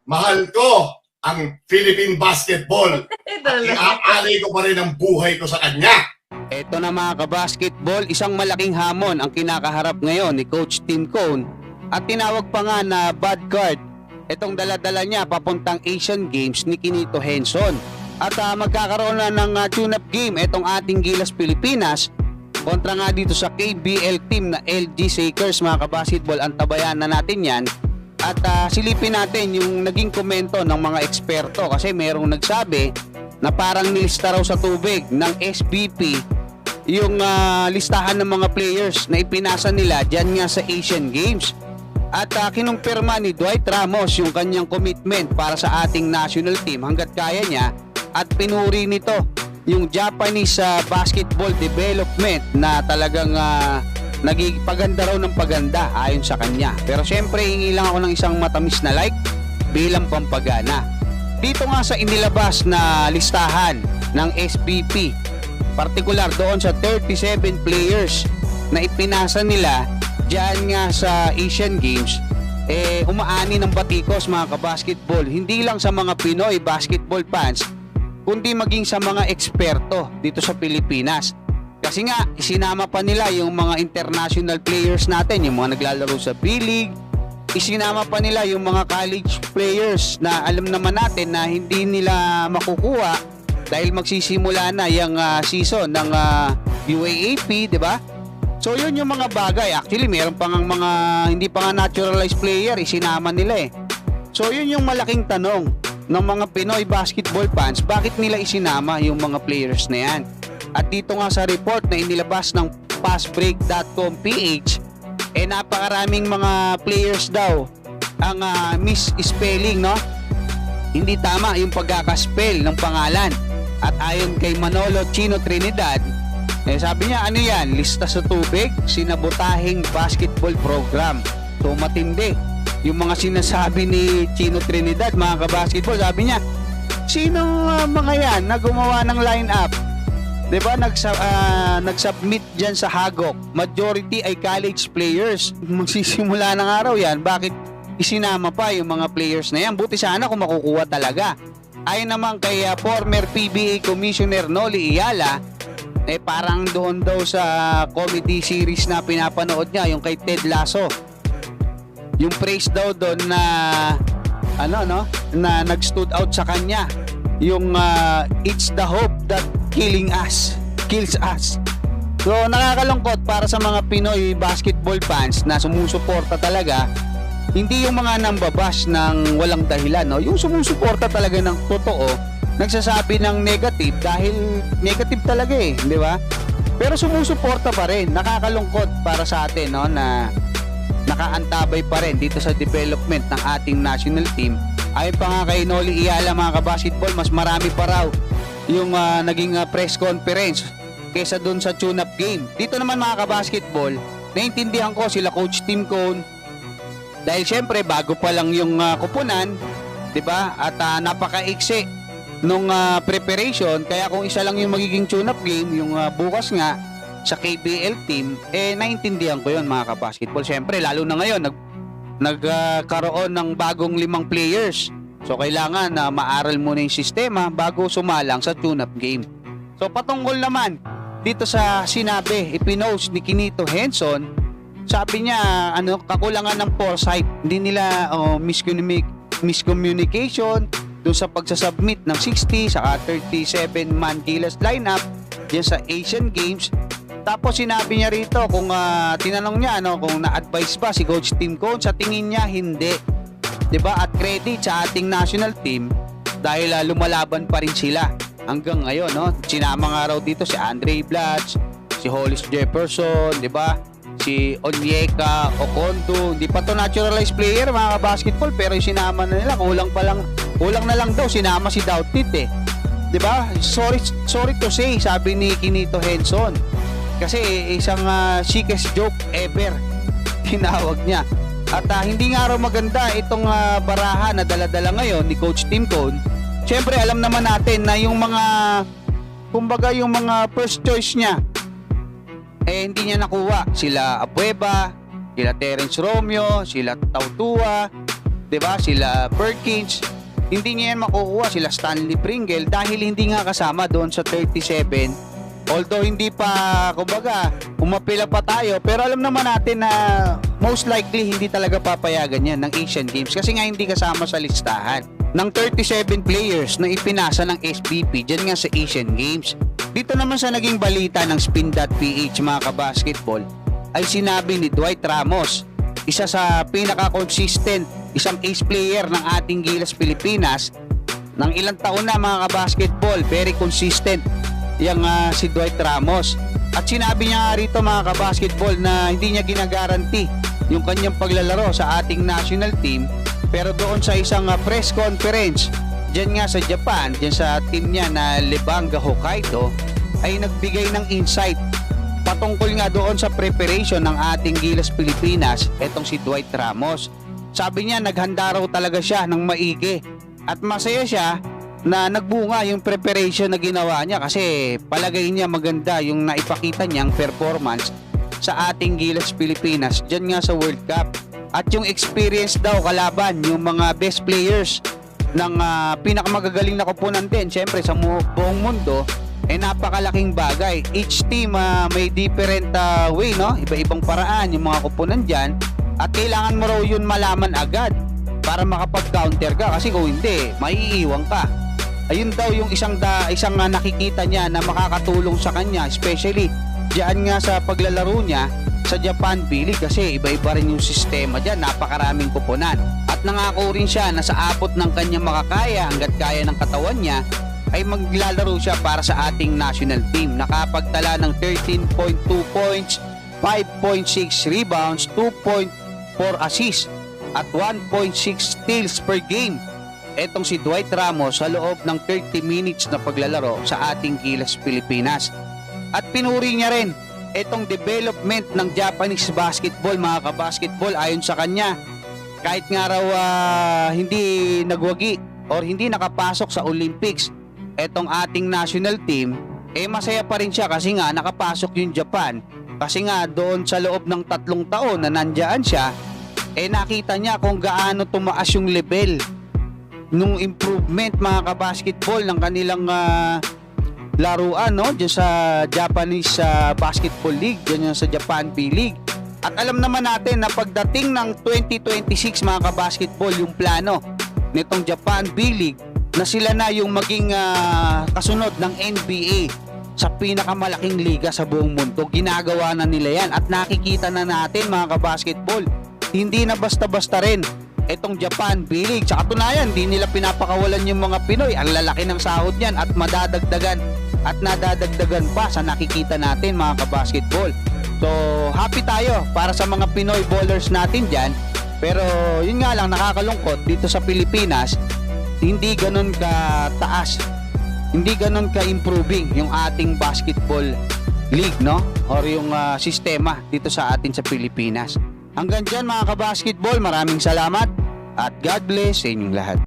Mahal ko ang Philippine basketball at iaalay ko pa rin ang buhay ko sa kanya. Ito na mga kabasketball, isang malaking hamon ang kinakaharap ngayon ni Coach Tim Cone at tinawag pa nga na bad card. Itong daladala niya papuntang Asian Games ni Quinito Henson. At magkakaroon na ng tune-up game itong ating Gilas Pilipinas kontra nga dito sa KBL team na LG Shakers mga kabasketball. Antabayan na natin yan. At silipin natin yung naging komento ng mga eksperto kasi merong nagsabi na parang nilista raw sa tubig ng SBP yung listahan ng mga players na ipinasa nila dyan nga sa Asian Games. At kinumpirma ni Dwight Ramos yung kanyang commitment para sa ating national team hanggat kaya niya at pinuri nito yung Japanese basketball development na talagang nagpaganda raw ng paganda ayon sa kanya. Pero syempre hingi lang ako ng isang matamis na like bilang pampagana. Dito nga sa inilabas na listahan ng SBP, partikular doon sa 37 players na ipinasa nila dyan nga sa Asian Games, umaani ng batikos mga kabasketball, hindi lang sa mga Pinoy basketball fans kundi maging sa mga eksperto dito sa Pilipinas. Kasi nga, isinama pa nila yung mga international players natin, yung mga naglalaro sa B-League. Isinama pa nila yung mga college players na alam naman natin na hindi nila makukuha dahil magsisimula na yung season ng UAAP, di ba? So yun yung mga bagay. Actually, meron pa nga mga hindi pa nga naturalized player, isinama nila eh. So yun yung malaking tanong ng mga Pinoy basketball fans, bakit nila isinama yung mga players na yan? At dito nga sa report na inilabas ng fastbreak.com.ph, napakaraming mga players daw ang misspelling, no? Hindi tama yung pagkakaspell ng pangalan. At ayon kay Manolo Chino Trinidad, sabi niya, ano yan? Lista sa tubig, sinabotahing basketball program. So matindi yung mga sinasabi ni Chino Trinidad, mga kabasketball. Sabi niya, sino mga yan na gumawa ng lineup? Diba, nag-submit dyan sa Hagok. Majority ay college players. Magsisimula ng araw yan. Bakit isinama pa yung mga players na yan? Buti sana kung makukuha talaga. Ayon naman kay former PBA Commissioner Noli Iyala, parang doon daw sa comedy series na pinapanood niya, yung kay Ted Lasso. Yung praise daw doon na na nag-stood out sa kanya, yung it's the hope that kills us. So nakakalungkot para sa mga Pinoy basketball fans na sumusuporta talaga, hindi yung mga nambabash ng walang dahilan, no? Yung sumusuporta talaga ng totoo, nagsasabi ng negative dahil negative talaga eh, di ba? Pero sumusuporta pa rin. Nakakalungkot para sa atin, no, na nakaantabay pa rin dito sa development ng ating national team. Ayon pa nga kay Noli Iyala, mga kabasketball, mas marami pa raw yung naging press conference kesa dun sa tune-up game. Dito naman, mga kabasketball, naintindihan ko sila Coach Tim Cone dahil syempre bago pa lang yung kupunan, di ba? At napakaiksi nung preparation, kaya kung isa lang yung magiging tune-up game, yung bukas nga sa KBL team, naintindihan ko yun, mga kabasketball. Siyempre, lalo na ngayon, nagkaroon ng bagong 5 players. So, kailangan na maaral muna yung sistema bago sumalang sa tune-up game. So, patungkol naman dito sa sinabi, ipinost ni Quinito Henson, sabi niya, kakulangan ng foresight. Hindi nila miscommunication doon sa pagsasubmit ng 60 saka 37-man Gilas lineup diyan sa Asian Games. Tapos sinabi niya rito kung tinanong niya kung na-advise ba si Coach Tim Cone, sa tingin niya hindi. 'Di ba? At credit sa ating national team dahil lumalaban pa rin sila hanggang ngayon, no? Sinama nga raw dito si Andre Blatch, si Hollis Jefferson, 'di ba? Si Onyeka Okondo, hindi pa to naturalized player, mga basketball, pero yung sinama na nila, kulang na lang daw sinama si Doughtit eh. 'Di ba? Sorry to say, sabi ni Quinito Henson. Kasi isang sickest joke ever tinawag niya. At hindi nga raw maganda itong baraha na dala-dala ngayon ni Coach Tim Cone. Siyempre alam naman natin na yung mga, kumbaga yung mga first choice niya, hindi niya nakuha. Sila Abueva, sila Terence Romeo, sila Tautua, 'di ba? Sila Perkins, hindi niya yan makukuha, sila Stanley Pringle dahil hindi nga kasama doon sa 37. Although hindi pa, kumbaga, umapila pa tayo, pero alam naman natin na most likely hindi talaga papayagan yan ng Asian Games kasi nga hindi kasama sa listahan ng 37 players na ipinasa ng SBP dyan nga sa Asian Games. Dito naman sa naging balita ng Spin.ph mga kabasketball ay sinabi ni Dwight Ramos, isa sa pinaka-consistent, isang ace player ng ating Gilas Pilipinas ng ilang taon na mga kabasketball, very consistent yung si Dwight Ramos. At sinabi niya nga rito mga kabasketball na hindi niya ginagaranti yung kanyang paglalaro sa ating national team, pero doon sa isang press conference dyan nga sa Japan, dyan sa team niya na Lebanga Hokkaido, ay nagbigay ng insight patungkol nga doon sa preparation ng ating Gilas Pilipinas, etong si Dwight Ramos. Sabi niya naghanda raw talaga siya ng maigi at masaya siya na nagbunga yung preparation na ginawa niya kasi palagay niya maganda yung naipakita niyang performance sa ating Gilas Pilipinas dyan nga sa World Cup. At yung experience daw kalaban yung mga best players ng pinakamagagaling na koponan din syempre sa buong mundo ay napakalaking bagay. Each team may different way, no? Iba-ibang paraan yung mga koponan dyan at kailangan mo raw yun malaman agad para makapag-counter ka kasi kung hindi, maiiwan ka. Ayun daw yung isang nakikita niya na makakatulong sa kanya, especially diyan nga sa paglalaro niya sa Japan B-League kasi iba-iba rin yung sistema diyan, napakaraming kuponan. At nangako rin siya na sa abot ng kanyang makakaya, hangga't kaya ng katawan niya, ay maglalaro siya para sa ating national team. Nakapagtala ng 13.2 points, 5.6 rebounds, 2.4 assists at 1.6 steals per game. Etong si Dwight Ramos sa loob ng 30 minutes na paglalaro sa ating Gilas Pilipinas. At pinuri niya rin etong development ng Japanese basketball mga kabasketball. Ayon sa kanya, kahit nga raw hindi nagwagi or hindi nakapasok sa Olympics etong ating national team, masaya pa rin siya kasi nga nakapasok yung Japan. Kasi nga doon sa loob ng 3 taon na nandyan siya, nakita niya kung gaano tumaas yung level nung improvement mga kabasketball ng kanilang laruan, no? Diyan sa Japanese Basketball League, diyan sa Japan B-League. At alam naman natin na pagdating ng 2026 mga kabasketball, yung plano nitong Japan B-League na sila na yung maging kasunod ng NBA sa pinakamalaking liga sa buong mundo. Ginagawa na nila yan at nakikita na natin mga kabasketball, hindi na basta-basta rin itong Japan B-League. Sa katunayan, hindi nila pinapakawalan yung mga Pinoy. Ang lalaki ng sahod niyan at madadagdagan at nadadagdagan pa sa nakikita natin mga kabasketball. So, happy tayo para sa mga Pinoy ballers natin dyan. Pero yun nga lang, nakakalungkot dito sa Pilipinas, hindi ganun ka taas, hindi ganun ka improving yung ating basketball league, no? Or yung sistema dito sa atin sa Pilipinas. Hanggang dyan mga kabasketball, maraming salamat at God bless sa inyong lahat.